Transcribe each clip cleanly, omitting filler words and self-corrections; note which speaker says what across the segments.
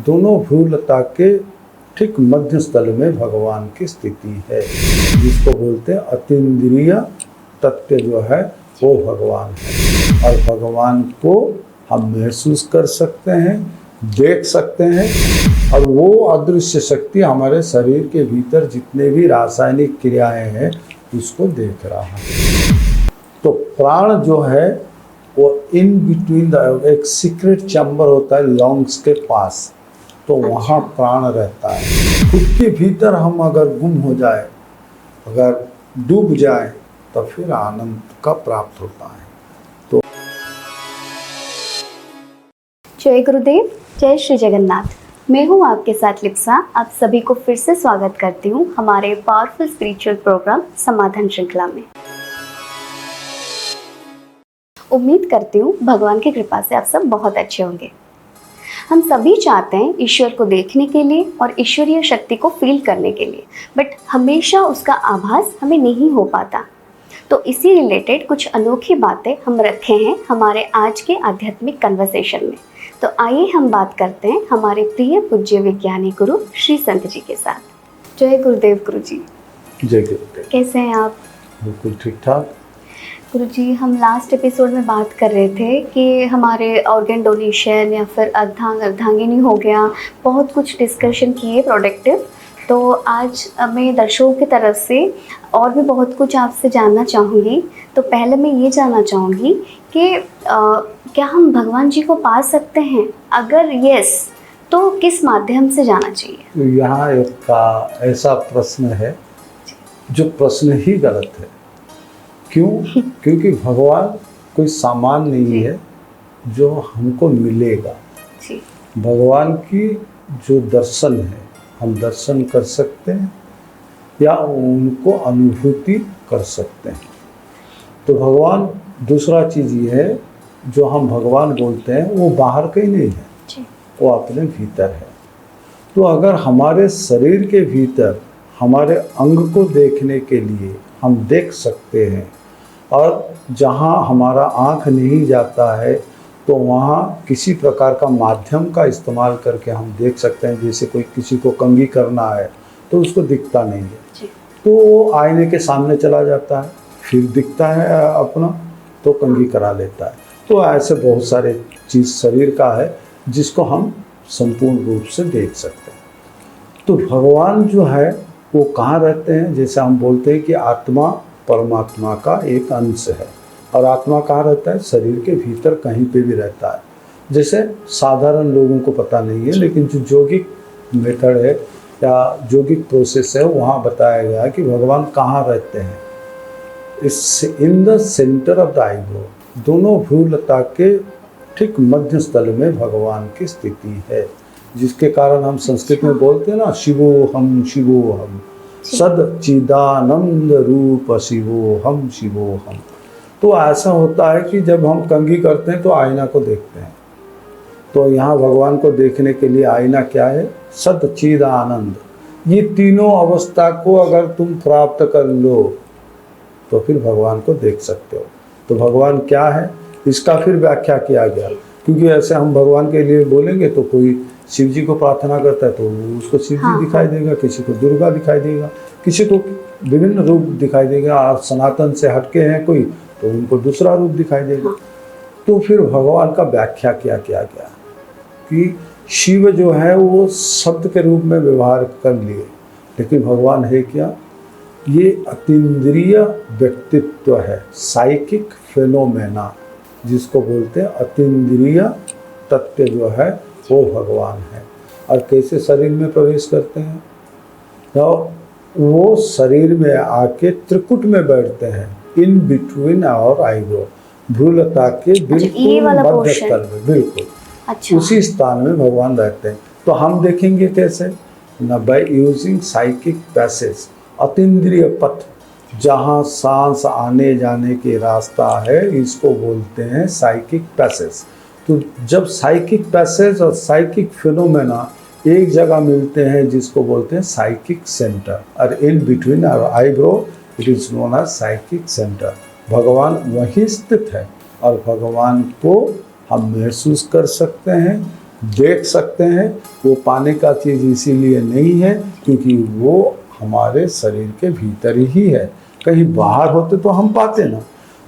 Speaker 1: दोनों भ्रूलता के ठीक मध्य स्थल में भगवान की स्थिति है, जिसको बोलते हैं अतीन्द्रिय तत्व जो है वो भगवान है। और भगवान को हम महसूस कर सकते हैं, देख सकते हैं, और वो अदृश्य शक्ति हमारे शरीर के भीतर जितने भी रासायनिक क्रियाएं हैं उसको देख रहा है। तो प्राण जो है वो इन बिटवीन एक सीक्रेट चैम्बर होता है लंग्स के पास, तो वहाँ प्राण रहता है। खुद के भीतर हम अगर गुम हो जाए, अगर डूब जाए, तो फिर आनंद का प्राप्त होता है। तो
Speaker 2: जय गुरुदेव, जय श्री जगन्नाथ। मैं हूँ आपके साथ लिप्सा। आप सभी को फिर से स्वागत करती हूँ हमारे पावरफुल स्पिरिचुअल प्रोग्राम समाधान श्रृंखला में। उम्मीद करती हूँ भगवान की कृपा से आप सब बहुत अच्छे होंगे। हम सभी चाहते हैं ईश्वर को देखने के लिए और ईश्वरीय शक्ति को फील करने के लिए, बट हमेशा उसका आभास हमें नहीं हो पाता। तो इसी रिलेटेड कुछ अनोखी बातें हम रखे हैं हमारे आज के आध्यात्मिक कन्वर्सेशन में। तो आइए हम बात करते हैं हमारे प्रिय पूज्य विज्ञानी गुरु श्री संत जी के साथ। जय गुरुदेव गुरु जी।
Speaker 1: जय गुरुदेव।
Speaker 2: कैसे हैं आप?
Speaker 1: बिल्कुल ठीक ठाक।
Speaker 2: गुरु जी, हम लास्ट एपिसोड में बात कर रहे थे कि हमारे ऑर्गन डोनेशन या फिर अर्धांगिनी हो गया, बहुत कुछ डिस्कशन किए प्रोडक्टिव। तो आज मैं दर्शकों की तरफ से और भी बहुत कुछ आपसे जानना चाहूँगी। तो पहले मैं ये जानना चाहूँगी कि क्या हम भगवान जी को पा सकते हैं? अगर यस, तो किस माध्यम से जाना चाहिए?
Speaker 1: तो यहाँ एक ऐसा प्रश्न है जो प्रश्न ही गलत है। क्यों? क्योंकि भगवान कोई सामान नहीं है जो हमको मिलेगा। भगवान की जो दर्शन है, हम दर्शन कर सकते हैं या उनको अनुभूति कर सकते हैं। तो भगवान, दूसरा चीज़ ये है, जो हम भगवान बोलते हैं वो बाहर कहीं नहीं है, वो अपने भीतर है। तो अगर हमारे शरीर के भीतर हमारे अंग को देखने के लिए हम देख सकते हैं, और जहाँ हमारा आँख नहीं जाता है तो वहाँ किसी प्रकार का माध्यम का इस्तेमाल करके हम देख सकते हैं। जैसे कोई किसी को कंघी करना है तो उसको दिखता नहीं है, तो वो आईने के सामने चला जाता है, फिर दिखता है अपना, तो कंघी करा लेता है। तो ऐसे बहुत सारे चीज़ शरीर का है जिसको हम संपूर्ण रूप से देख सकते हैं। तो भगवान जो है वो कहाँ रहते हैं? जैसे हम बोलते हैं कि आत्मा परमात्मा का एक अंश है, और आत्मा कहाँ रहता है? शरीर के भीतर कहीं पे भी रहता है। जैसे साधारण लोगों को पता नहीं है, लेकिन जो योगिक मेथड है या योगिक प्रोसेस है, वहाँ बताया गया है कि भगवान कहाँ रहते हैं। इस in the centre of the eyebrow, दोनों भ्रूलता के ठीक मध्य स्थल में भगवान की स्थिति है, जिसके कारण हम संस्कृत में बोलते हैं ना, शिवोहम शिवोहम, सच्चिदानंद रूप शिवोहम शिवोहम। तो ऐसा होता है कि जब हम कंघी करते हैं तो आईना को देखते हैं, तो यहाँ भगवान को देखने के लिए आईना क्या है? सच्चिदानंद। ये तीनों अवस्था को अगर तुम प्राप्त कर लो तो फिर भगवान को देख सकते हो। तो भगवान क्या है इसका फिर व्याख्या किया गया, क्योंकि ऐसे हम भगवान के लिए बोलेंगे तो कोई शिव जी को प्रार्थना करता है तो उसको शिव जी दिखाई देगा, किसी को दुर्गा दिखाई देगा, किसी को विभिन्न रूप दिखाई देगा, और सनातन से हटके हैं कोई तो उनको दूसरा रूप दिखाई देगा। तो फिर भगवान का व्याख्या किया गया कि शिव जो है वो शब्द के रूप में व्यवहार कर लिए, लेकिन भगवान है क्या? ये अतीन्द्रिय व्यक्तित्व है, साइकिक फेनोमेना, जिसको बोलते हैं अतीन्द्रिय तत्व जो है वो भगवान है। और कैसे शरीर में प्रवेश करते हैं? तो वो शरीर में आके त्रिकुट में बैठते हैं, इन बिटवीन आवर आईब्रो, भ्रूलता के बिल्कुल मध्य स्थल में, बिल्कुल उसी स्थान में भगवान रहते हैं। तो हम देखेंगे कैसे? न बाय यूजिंग साइकिक पैसेज, अतीन्द्रिय पथ, जहाँ सांस आने जाने के रास्ता है, इसको बोलते हैं साइकिक पैसेज। तो जब साइकिक पैसेज और साइकिक फिनोमेना एक जगह मिलते हैं, जिसको बोलते हैं साइकिक सेंटर, और in between our eyebrow it is known as psychic centre. भगवान वहीं स्थित है, और भगवान को हम महसूस कर सकते हैं, देख सकते हैं, वो पाने का चीज़ इसीलिए नहीं है क्योंकि वो हमारे शरीर के भीतर ही है। कहीं बाहर होते तो हम पाते ना।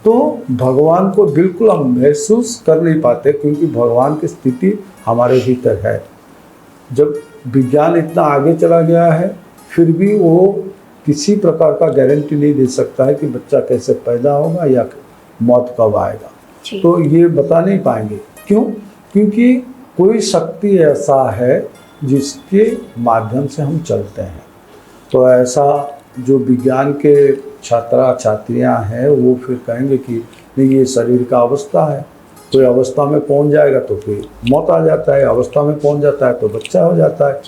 Speaker 1: तो भगवान को बिल्कुल हम महसूस कर नहीं पाते क्योंकि भगवान की स्थिति हमारे भीतर है। जब विज्ञान इतना आगे चला गया है फिर भी वो किसी प्रकार का गारंटी नहीं दे सकता है कि बच्चा कैसे पैदा होगा या मौत कब आएगा। तो ये बता नहीं पाएंगे। क्यों? क्योंकि कोई शक्ति ऐसा है जिसके माध्यम से हम चलते हैं। तो ऐसा जो विज्ञान के छात्रा छात्रियां हैं वो फिर कहेंगे कि नहीं, ये शरीर का अवस्था है, कोई अवस्था में पहुंच जाएगा तो फिर मौत आ जाता है, अवस्था में पहुंच जाता है तो बच्चा हो जाता है।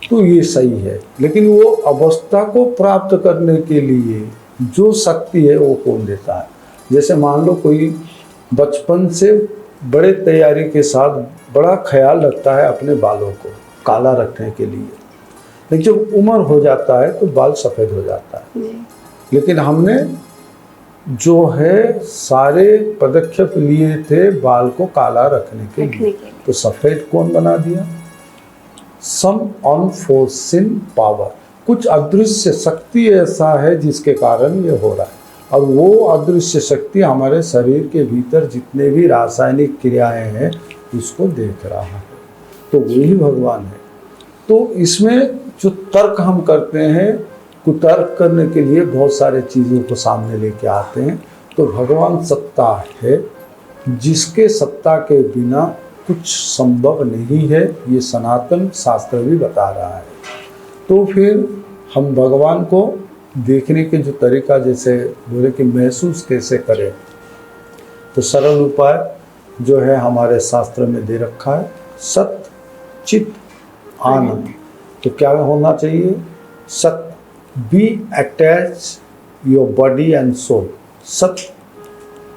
Speaker 1: तो ये सही है, लेकिन वो अवस्था को प्राप्त करने के लिए जो शक्ति है वो कौन देता है? जैसे मान लो कोई बचपन से बड़े तैयारी के साथ बड़ा ख्याल रखता है अपने बालों को काला रखने के लिए, लेकिन जब उम्र हो जाता है तो बाल सफ़ेद हो जाता है। लेकिन हमने जो है सारे पदक्षेप लिए थे बाल को काला रखने के लिए, तो सफ़ेद कौन बना दिया? सम अनफोर्सिन पावर, कुछ अदृश्य शक्ति ऐसा है जिसके कारण ये हो रहा है। और वो अदृश्य शक्ति हमारे शरीर के भीतर जितने भी रासायनिक क्रियाएं हैं उसको देख रहा है, तो वही भगवान है। तो इसमें जो तर्क हम करते हैं, कुतर्क करने के लिए बहुत सारे चीज़ों को सामने लेके आते हैं। तो भगवान सत्ता है जिसके सत्ता के बिना कुछ संभव नहीं है, ये सनातन शास्त्र भी बता रहा है। तो फिर हम भगवान को देखने के जो तरीका, जैसे बोले कि महसूस कैसे करें, तो सरल उपाय जो है हमारे शास्त्र में दे रखा है, सत चित आनंद। तो क्या होना चाहिए? सत, be attach your body and soul. सत,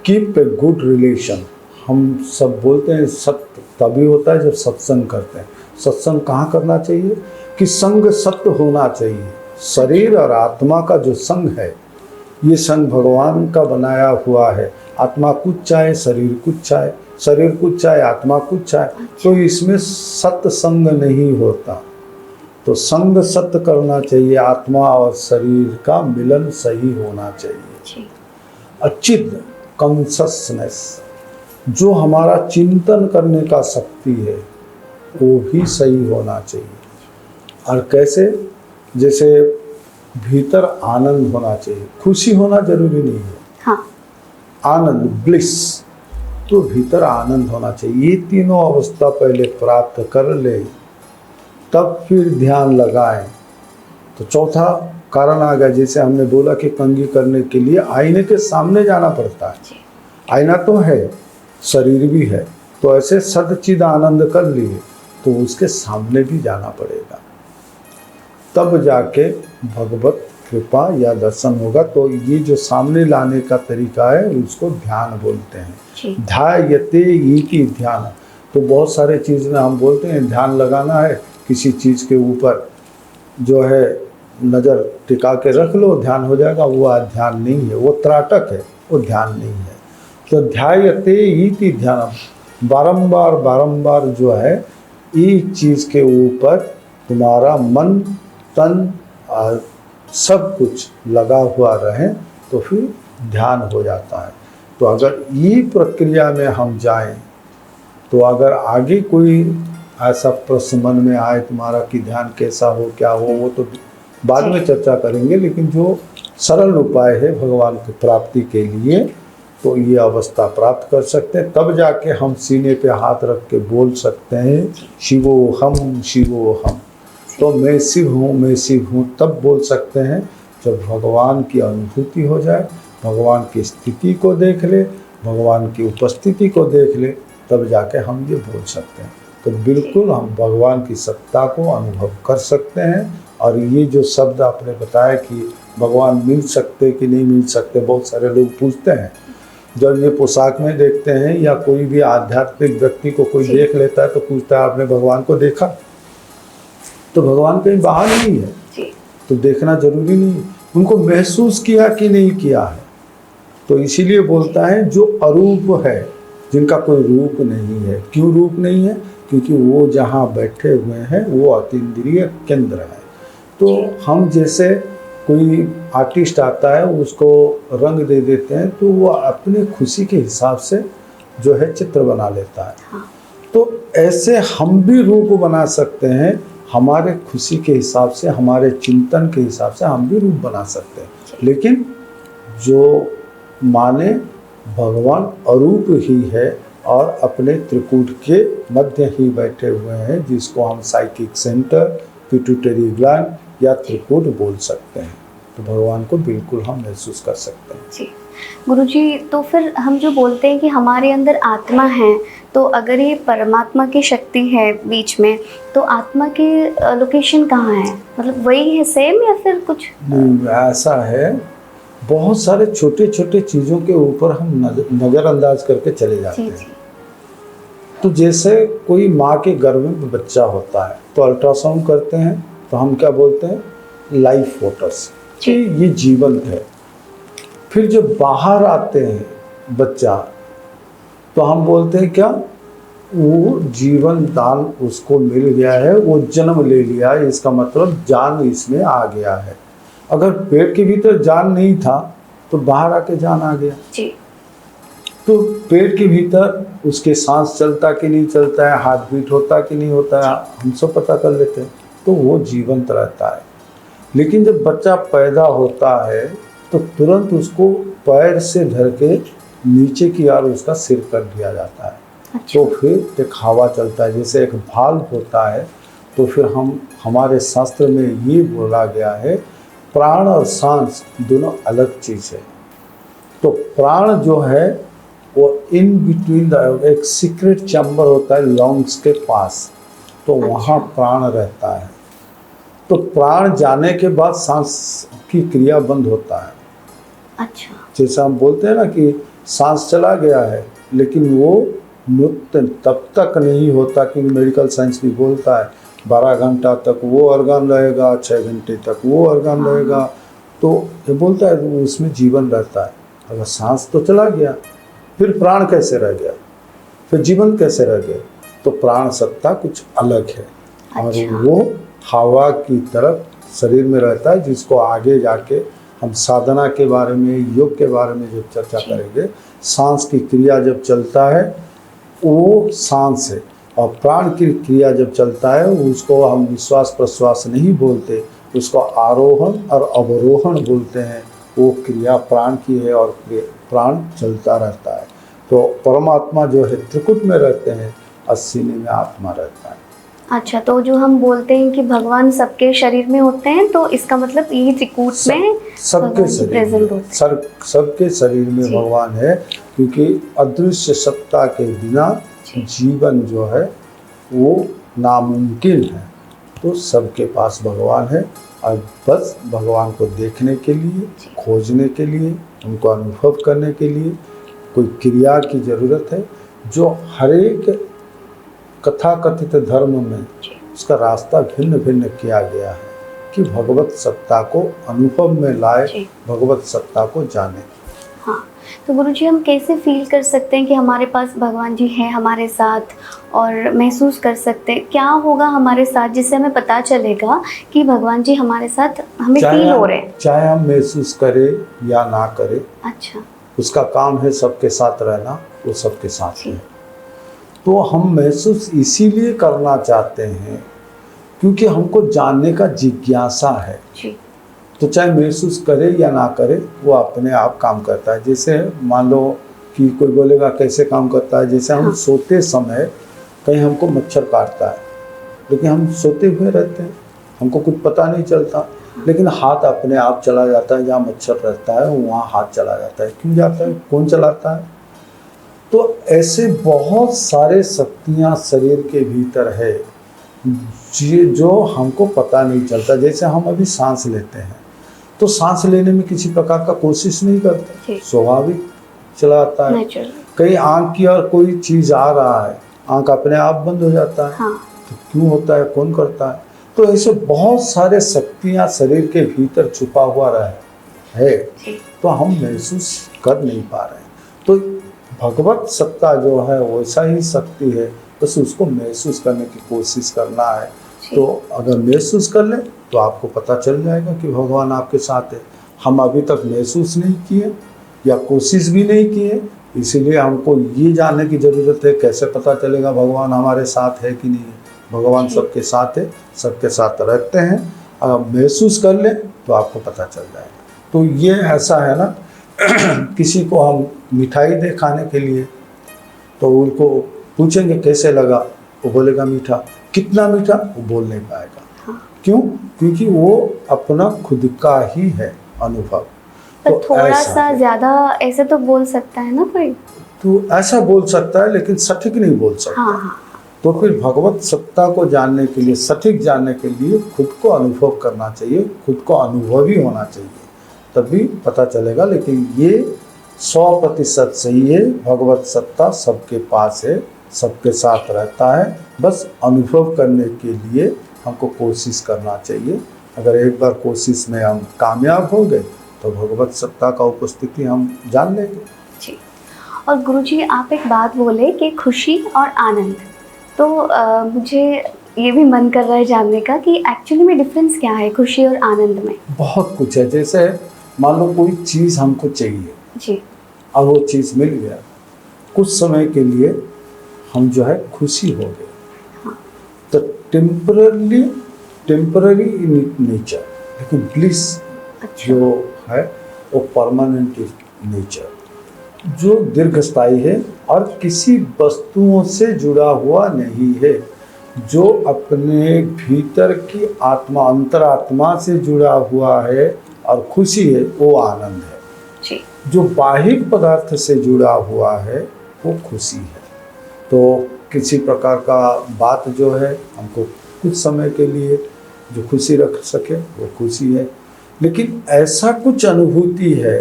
Speaker 1: कीप ए गुड रिलेशन। हम सब बोलते हैं सत्य तभी होता है जब सत्संग करते हैं। सत्संग कहाँ करना चाहिए? कि संग सत्य होना चाहिए। शरीर और आत्मा का जो संग है, ये संग भगवान का बनाया हुआ है। आत्मा कुछ चाहे, शरीर कुछ चाहे, शरीर कुछ चाहे, आत्मा कुछ चाहे, तो इसमें सत्संग नहीं होता। तो संग सत्य करना चाहिए, आत्मा और शरीर का मिलन सही होना चाहिए। अचित कॉन्शसनेस, जो हमारा चिंतन करने का शक्ति है वो भी सही होना चाहिए। और कैसे? जैसे भीतर आनंद होना चाहिए, खुशी होना जरूरी नहीं है। हाँ। आनंद, ब्लिस, तो भीतर आनंद होना चाहिए। ये तीनों अवस्था पहले प्राप्त कर ले तब फिर ध्यान लगाएं। तो चौथा कारण आ गया, जैसे हमने बोला कि कंघी करने के लिए आईने के सामने जाना पड़ता है। आईना तो है, शरीर भी है, तो ऐसे सदचिद आनंद कर लिए तो उसके सामने भी जाना पड़ेगा, तब जाके भगवत कृपा या दर्शन होगा। तो ये जो सामने लाने का तरीका है उसको ध्यान बोलते हैं। ध्यायते इति ध्यान। तो बहुत सारे चीज़ में हम बोलते हैं ध्यान लगाना है, किसी चीज़ के ऊपर जो है नज़र टिका के रख लो ध्यान हो जाएगा, वो ध्यान नहीं है, वो त्राटक है, वो ध्यान नहीं है। तो ध्यायते इति ध्यान, बारंबार बारंबार जो है एक चीज़ के ऊपर तुम्हारा मन तन और सब कुछ लगा हुआ रहे तो फिर ध्यान हो जाता है। तो अगर ये प्रक्रिया में हम जाएं, तो अगर आगे कोई ऐसा प्रश्न मन में आए तुम्हारा कि ध्यान कैसा हो, क्या हो, वो तो बाद में चर्चा करेंगे, लेकिन जो सरल उपाय है भगवान की प्राप्ति के लिए, तो ये अवस्था प्राप्त कर सकते हैं। तब जाके हम सीने पे हाथ रख के बोल सकते हैं शिवोहम शिवोहम। तो मैं शिव हूँ तब बोल सकते हैं जब भगवान की अनुभूति हो जाए, भगवान की स्थिति को देख ले, भगवान की उपस्थिति को देख ले, तब जाके हम ये बोल सकते हैं। तो बिल्कुल हम भगवान की सत्ता को अनुभव कर सकते हैं। और ये जो शब्द आपने बताया कि भगवान मिल सकते कि नहीं मिल सकते, बहुत सारे लोग पूछते हैं। जब ये पोशाक में देखते हैं या कोई भी आध्यात्मिक व्यक्ति को कोई देख लेता है तो पूछता है आपने भगवान को देखा? तो भगवान कहीं बाहर नहीं है, तो देखना जरूरी नहीं है, उनको महसूस किया कि नहीं किया है। तो इसीलिए बोलता है जो अरूप है, जिनका कोई रूप नहीं है। क्यों रूप नहीं है? क्योंकि वो जहाँ बैठे हुए हैं वो अतीन्द्रिय केंद्र है। तो हम जैसे कोई आर्टिस्ट आता है उसको रंग दे देते हैं तो वो अपने खुशी के हिसाब से जो है चित्र बना लेता है।
Speaker 2: हाँ।
Speaker 1: तो ऐसे हम भी रूप बना सकते हैं, हमारे खुशी के हिसाब से, हमारे चिंतन के हिसाब से हम भी रूप बना सकते हैं। लेकिन जो माने भगवान अरूप ही है और अपने त्रिकूट के मध्य ही बैठे हुए हैं, जिसको हम साइकिक सेंटर, पिट्यूटरी ग्लैंड या त्रिकूट बोल सकते हैं। तो भगवान को बिल्कुल हम महसूस कर सकते हैं।
Speaker 2: जी गुरुजी, तो फिर हम जो बोलते हैं कि हमारे अंदर आत्मा है, तो अगर ये परमात्मा की शक्ति है बीच में, तो आत्मा की लोकेशन कहाँ है? मतलब वही है सेम या फिर कुछ?
Speaker 1: नहीं, ऐसा है, बहुत सारे छोटे छोटे चीज़ों के ऊपर हम नज़रअंदाज करके चले जाते
Speaker 2: जी
Speaker 1: हैं।
Speaker 2: जी।
Speaker 1: तो जैसे कोई माँ के गर्भ में बच्चा होता है तो अल्ट्रासाउंड करते हैं तो हम क्या बोलते हैं? लाइव फोटोस, कि ये जीवंत है। फिर जब बाहर आते हैं बच्चा तो हम बोलते हैं क्या? वो जीवन दान उसको मिल गया है, वो जन्म ले लिया है, इसका मतलब जान इसमें आ गया है। अगर पेट के भीतर जान नहीं था तो बाहर आके जान आ गया।
Speaker 2: जी।
Speaker 1: तो पेट के भीतर उसके सांस चलता कि नहीं चलता है, हार्ट बीट होता कि नहीं होता है, हम सब पता कर लेते हैं, तो वो जीवंत रहता है। लेकिन जब बच्चा पैदा होता है तो तुरंत उसको पैर से धर के नीचे की ओर उसका सिर कर दिया जाता है।
Speaker 2: अच्छा।
Speaker 1: तो फिर एक हवा चलता है, जैसे एक भाल्व होता है। तो फिर हमारे शास्त्र में ये बोला गया है, प्राण और सांस दोनों अलग चीज़ है। तो प्राण जो है वो इन बिटवीन एक सीक्रेट चैम्बर होता है लंग्स के पास, तो वहाँ प्राण रहता है। तो प्राण जाने के बाद सांस की क्रिया बंद होता है।
Speaker 2: अच्छा।
Speaker 1: जैसे हम बोलते हैं ना कि सांस चला गया है, लेकिन वो मुक्त तब तक नहीं होता कि मेडिकल साइंस भी बोलता है 12 घंटा तक वो ऑर्गन रहेगा, 6 घंटे तक वो ऑर्गन रहेगा। तो ये बोलता है तो उसमें जीवन रहता है। अगर सांस तो चला गया, फिर प्राण कैसे रह गया, फिर जीवन कैसे रह गया? तो प्राण सत्ता कुछ अलग है। और
Speaker 2: अच्छा।
Speaker 1: वो हवा की तरफ शरीर में रहता है, जिसको आगे जाके हम साधना के बारे में, योग के बारे में जो चर्चा करेंगे। सांस की क्रिया जब चलता है वो सांस है, और प्राण की क्रिया जब चलता है उसको हम निश्वास प्रश्वास नहीं बोलते, उसको आरोहण और अवरोहण बोलते हैं। वो क्रिया प्राण की है और प्राण चलता रहता है। तो परमात्मा जो है त्रिकुट में रहते हैं और सीने में आत्मा रहता है।
Speaker 2: अच्छा, तो जो हम बोलते हैं कि भगवान सबके शरीर में होते हैं, तो इसका मतलब यही त्रिकूट में
Speaker 1: सबके शरीर
Speaker 2: प्रेजेंट
Speaker 1: में,
Speaker 2: होते हैं।
Speaker 1: सबके शरीर में भगवान है, क्योंकि अदृश्य सत्ता के बिना जीवन जो है वो नामुमकिन है। तो सबके पास भगवान है, और बस भगवान को देखने के लिए, खोजने के लिए, उनको अनुभव करने के लिए कोई क्रिया की ज़रूरत है, जो हर एक कथाकथित धर्म में उसका रास्ता भिन्न भिन्न किया गया है कि भगवत सत्ता को अनुभव में लाए, भगवत सत्ता को जाने।
Speaker 2: हाँ, तो गुरुजी हम कैसे फील कर सकते हैं कि हमारे पास भगवान जी हैं हमारे साथ, और महसूस कर सकते हैं क्या होगा हमारे साथ जिससे हमें पता चलेगा कि भगवान जी हमारे साथ हमें फील हो रहे हैं?
Speaker 1: चाहे हम महसूस करें या ना करें,
Speaker 2: अच्छा,
Speaker 1: उसका काम है सबके साथ रहना, वो सबके साथ है। तो हम महसूस इसीलिए करना चाहते हैं क्योंकि हमको जानने का जिज्ञासा है
Speaker 2: जी।
Speaker 1: तो चाहे महसूस करे या ना करे, वो अपने आप काम करता है। जैसे मान लो कि कोई बोलेगा कैसे काम करता है, जैसे हम सोते समय कहीं हमको मच्छर काटता है, लेकिन हम सोते हुए रहते हैं, हमको कुछ पता नहीं चलता, लेकिन हाथ अपने आप चला जाता है, जहाँ मच्छर रहता है वहाँ हाथ चला जाता है। क्यों जाता है? कौन चलाता है? तो ऐसे बहुत सारे शक्तियाँ शरीर के भीतर है जो हमको पता नहीं चलता। जैसे हम अभी सांस लेते हैं तो सांस लेने में किसी प्रकार का कोशिश नहीं करते, स्वाभाविक चला आता है। कहीं आँख की और कोई चीज़ आ रहा है, आँख अपने आप बंद हो जाता है। हाँ। तो क्यों होता है? कौन करता है? तो ऐसे बहुत सारे शक्तियाँ शरीर के भीतर छुपा हुआ है, तो हम महसूस कर नहीं पा रहे हैं। तो भगवत सत्ता जो है वैसा ही शक्ति है बस उसको महसूस करने की कोशिश करना है।
Speaker 2: जी।
Speaker 1: तो अगर महसूस कर ले तो आपको पता चल जाएगा कि भगवान आपके साथ है। हम अभी तक महसूस नहीं किए या कोशिश भी नहीं किए, इसीलिए हमको ये जानने की ज़रूरत है कैसे पता चलेगा भगवान हमारे साथ है कि नहीं है। भगवान
Speaker 2: जी।
Speaker 1: सबके साथ है, सबके साथ रहते हैं। अगर महसूस कर ले तो आपको पता चल जाएगा। तो ये ऐसा है ना किसी को हम मिठाई दे खाने के लिए, तो उनको पूछेंगे कैसे लगा, वो बोलेगा मीठा। कितना मीठा, वो बोल नहीं पाएगा।
Speaker 2: हाँ।
Speaker 1: क्यों? क्योंकि वो अपना खुद का ही है अनुभव।
Speaker 2: पर थोड़ा
Speaker 1: ऐसा
Speaker 2: सा
Speaker 1: है।
Speaker 2: ज़्यादा ऐसे तो बोल सकता है ना कोई।
Speaker 1: तो ऐसा बोल सकता है लेकिन सटीक नहीं बोल सकता।
Speaker 2: हाँ हाँ।
Speaker 1: तो फिर भगवत सत्ता को जानने के लिए, सटीक जानने के लिए खुद को अनुभव करना चाहिए, खुद को अनुभवी होना चाहिए, तभी पता चलेगा। लेकिन ये 100% सही है, भगवत सत्ता सबके पास है, सबके साथ रहता है। बस अनुभव करने के लिए हमको कोशिश करना चाहिए। अगर एक बार कोशिश में हम कामयाब हो गए तो भगवत सत्ता का उपस्थिति हम जान लेंगे।
Speaker 2: जी। और गुरुजी आप एक बात बोले कि खुशी और आनंद, तो मुझे ये भी मन कर रहा है जानने का कि एक्चुअली में डिफरेंस क्या है खुशी और आनंद में।
Speaker 1: बहुत कुछ है। जैसे मान लो कोई चीज़ हमको चाहिए
Speaker 2: जी।
Speaker 1: और वो चीज़ मिल गया, कुछ समय के लिए हम जो है खुशी हो गए।
Speaker 2: हाँ।
Speaker 1: तो टेम्पररी इन नेचर, लेकिन ब्लिस
Speaker 2: अच्छा।
Speaker 1: जो है वो परमानेंट नेचर, जो दीर्घस्थायी है और किसी वस्तुओं से जुड़ा हुआ नहीं है, जो अपने भीतर की आत्मा, अंतरात्मा से जुड़ा हुआ है और खुशी है, वो आनंद है।
Speaker 2: जी।
Speaker 1: जो बाहिर पदार्थ से जुड़ा हुआ है वो खुशी है। तो किसी प्रकार का बात जो है हमको कुछ समय के लिए जो खुशी रख सके वो खुशी है, लेकिन ऐसा कुछ अनुभूति है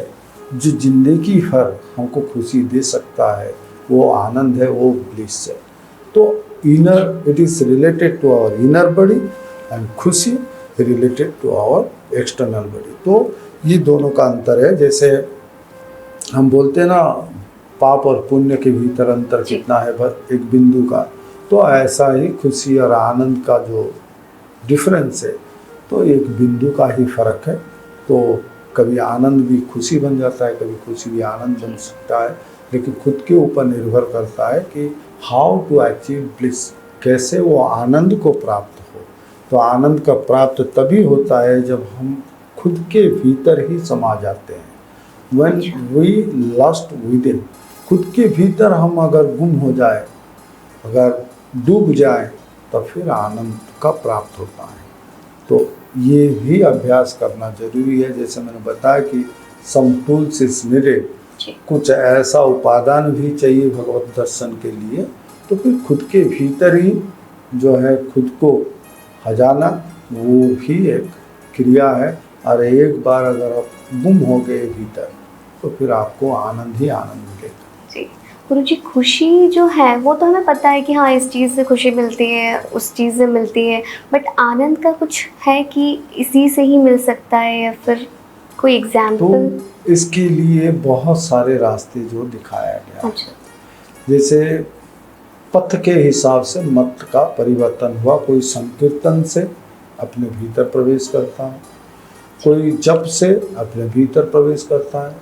Speaker 1: जो जिंदगी भर हमको खुशी दे सकता है, वो आनंद है, वो ब्लिस है। तो inner, it is related to our inner body and खुशी related to our external body. तो ये दोनों का अंतर है। जैसे हम बोलते हैं ना पाप और पुण्य के भीतर अंतर कितना है, बस एक बिंदु का, तो ऐसा ही खुशी और आनंद का जो डिफरेंस है तो एक बिंदु का ही फर्क है। तो कभी आनंद भी खुशी बन जाता है, कभी खुशी भी आनंद बन सकता है, लेकिन खुद के ऊपर निर्भर करता है कि हाउ टू अचीव ब्लिस, कैसे वो आनंद को प्राप्त हो। तो आनंद का प्राप्त तभी होता है जब हम खुद के भीतर ही समा जाते हैं। When we lost within, खुद के भीतर हम अगर गुम हो जाए, अगर डूब जाए, तो फिर आनंद का प्राप्त होता है। तो ये भी अभ्यास करना जरूरी है। जैसे मैंने बताया कि some tools is needed, कुछ ऐसा उपादान भी चाहिए भगवत दर्शन के लिए। तो फिर खुद के भीतर ही जो है खुद को हजाना, वो भी एक क्रिया है। और एक बार अगर आप गुम हो गए भीतर तो फिर आपको आनंद ही आनंद मिलेगा।
Speaker 2: जी गुरुजी, खुशी जो है वो तो हमें पता है कि हाँ इस चीज़ से खुशी मिलती है, उस चीज़ से मिलती है, बट आनंद का कुछ है कि इसी से ही मिल सकता है या फिर कोई एग्जाम्पल?
Speaker 1: तो इसके लिए बहुत सारे रास्ते जो दिखाया गया।
Speaker 2: अच्छा।
Speaker 1: जैसे पथ के हिसाब से मत का परिवर्तन हुआ। कोई संकीर्तन से अपने भीतर प्रवेश करता है, कोई जप से अपने भीतर प्रवेश करता है,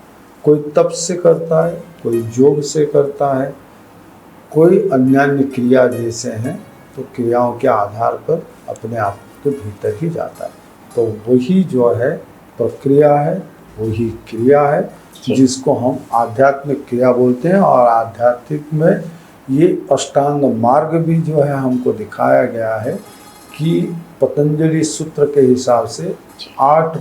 Speaker 1: कोई तप से करता है, कोई योग से करता है, कोई अन्य क्रिया जैसे हैं, तो क्रियाओं के आधार पर अपने आप के भीतर ही जाता है। तो वही जो है प्रक्रिया है, वही क्रिया है जिसको हम आध्यात्मिक क्रिया बोलते हैं। और आध्यात्मिक में ये अष्टांग मार्ग भी जो है हमको दिखाया गया है कि पतंजलि सूत्र के हिसाब से 8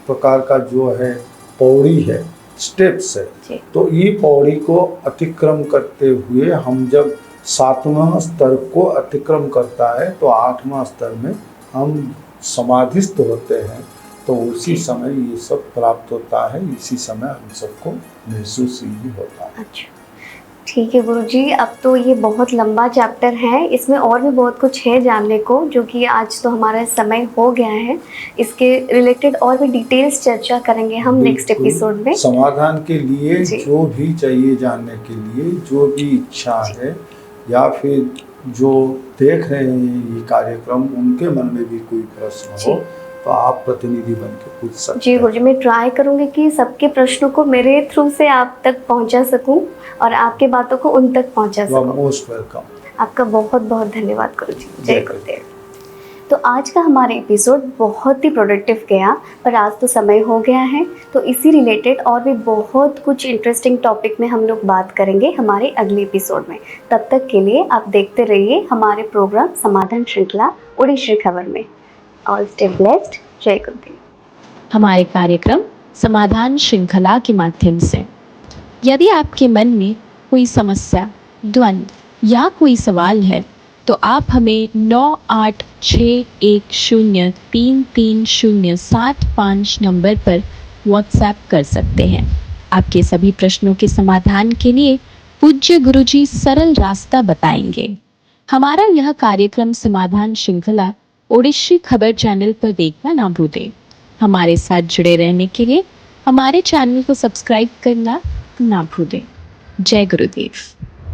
Speaker 1: प्रकार का जो है पौड़ी है, स्टेप्स है। तो ये पौड़ी को अतिक्रम करते हुए हम जब 7वां स्तर को अतिक्रम करता है तो 8वां स्तर में हम समाधिस्थ होते हैं। तो उसी समय ये सब प्राप्त होता है, इसी समय हम सबको महसूस ही होता है।
Speaker 2: अच्छा, ठीक है गुरुजी, अब तो ये बहुत लंबा चैप्टर है, इसमें और भी बहुत कुछ है जानने को, जो कि आज तो हमारा समय हो गया है। इसके रिलेटेड और भी डिटेल्स चर्चा करेंगे हम नेक्स्ट एपिसोड में।
Speaker 1: समाधान के लिए जो भी चाहिए जानने के लिए, जो भी इच्छा है या फिर जो देख रहे हैं ये कार्यक्रम उनके मन में भी कोई प्रश्न हो
Speaker 2: जी।
Speaker 1: तो आप प्रतिनिधि बन के पूछ सकते
Speaker 2: जी
Speaker 1: हैं।
Speaker 2: गुरुजी, मैं ट्राई करूंगी कि सबके प्रश्नों को मेरे थ्रू से आप तक पहुंचा सकूं और आपके बातों को उन तक पहुंचा
Speaker 1: यू आर
Speaker 2: सकूं।
Speaker 1: Most welcome.
Speaker 2: आपका बहुत बहुत धन्यवाद गुरुजी। जय
Speaker 1: जय
Speaker 2: गुरुदेव। तो आज का हमारा एपिसोड बहुत ही प्रोडक्टिव गया, पर आज तो समय हो गया है, तो इसी रिलेटेड और भी बहुत कुछ इंटरेस्टिंग टॉपिक में हम लोग बात करेंगे हमारे अगले एपिसोड में। तब तक के लिए आप देखते रहिए हमारे प्रोग्राम समाधान श्रृंखला ओडिसी खबर में। All stay blessed. जय गुरुदेव।
Speaker 3: हमारे कार्यक्रम समाधान श्रृंखला के माध्यम से यदि आपके मन में कोई समस्या, द्वंद्व या कोई सवाल है तो आप हमें 9861033075 नंबर पर व्हाट्सएप कर सकते हैं। आपके सभी प्रश्नों के समाधान के लिए पूज्य गुरुजी सरल रास्ता बताएंगे। हमारा यह कार्यक्रम समाधान श्रृंखला ओडिसी खबर चैनल पर देखना ना भूलें। हमारे साथ जुड़े रहने के लिए हमारे चैनल को सब्सक्राइब करना ना भूलें। जय गुरुदेव।